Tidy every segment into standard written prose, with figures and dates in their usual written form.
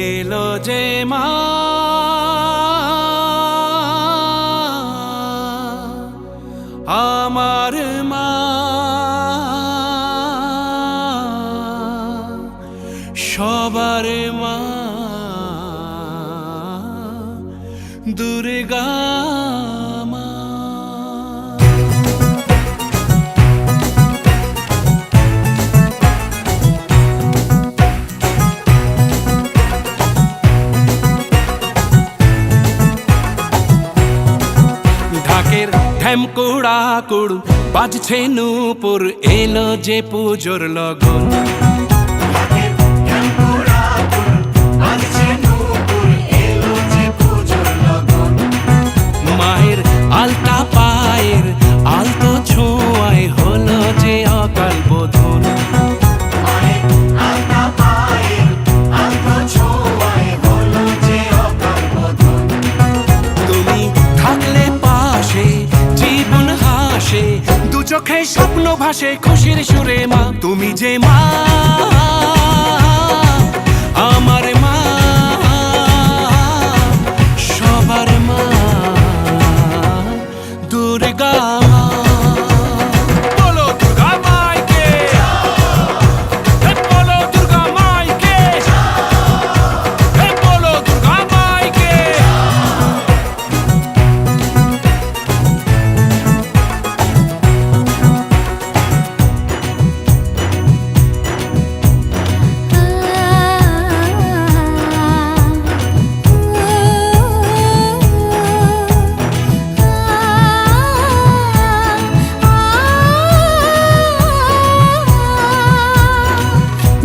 এলো যে মা আমার মা সবার মা দুর্গা মা। ঢাকের ঢ্যামকুড়া কুড় বাজছে নূপুর এলো যে পুজোর লগন। মায়ের আলতা পায়ের আলতো ছোঁয়ায় হলো যে অকাল বোধন। তুমি থাকলে পাশে জীবন হাসে দু চোখে স্বপ্ন ভাসে খুশির সুরে মা। তুমি যে মা আমার মা সবার মা দুর্গা মা। বলো দুর্গা মাইকে, বলো দুর্গা মাইকে, বলো দুর্গা মাইকে।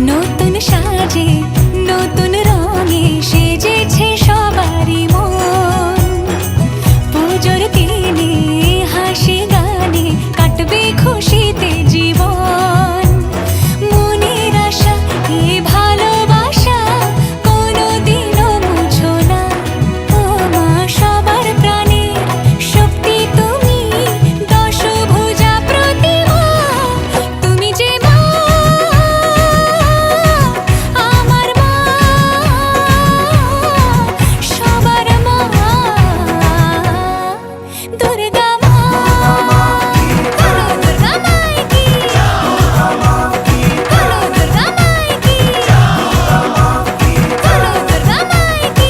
নতুন সাজে নতুন রঙে সেজেছে সবারই মন। পুজোর দিনে হাসি গানে কাটবে খুশিতে জীবন। মনের আশা এ ভালোবাসা কোনোদিনও মুছো না। ও মা সবার প্রাণে শক্তি তুমি দশভুজা প্রতিমা। তুমি যে মা আমার মা সবার মা দুর্গা মা। বলো দুর্গা মাইকি, বলো দুর্গা মাইকি, বলো দুর্গা মাইকি।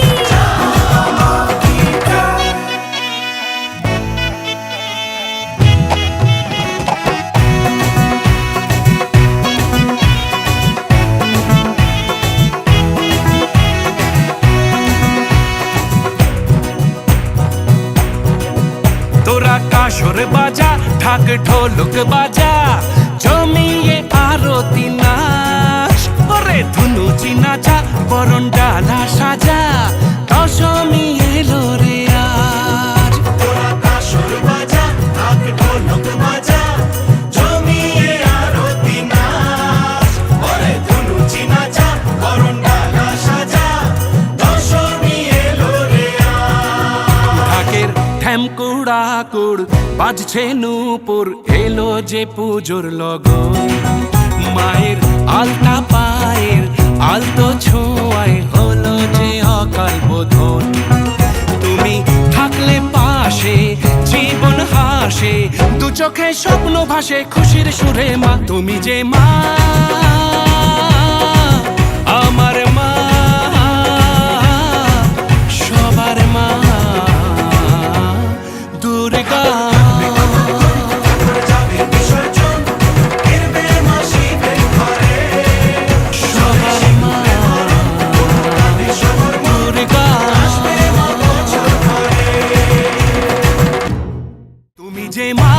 তোরা কাসর বাজা ঢাক ঢোলক বাজা জমিয়ে আরতি নাচ। ওরে ধুনুচি নাচা বরণ ডালা সাজা দশমী এলো রে আজ। তোরা কাসর বাজা ঢাক ঢোলক বাজা জমিয়ে আরতি নাচ। ওরে ধুনুচি নাচা বরণ ডালা সাজা দশমী এলো রে আজ। ঢাকের ঢ্যামকুড়া কুড় বাজছে নূপুর এলো যে পুজোর লগন। মায়ের আলতা পায়ের আলতো ছোঁয়ায় হলো যে অকাল বোধন। তুমি থাকলে পাশে জীবন হাসে দু চোখে স্বপ্ন ভাসে খুশির সুরে মা। তুমি যে মা আমার মা সবার মা দুর্গা সবার মা দুর্গা। তুমি যে মা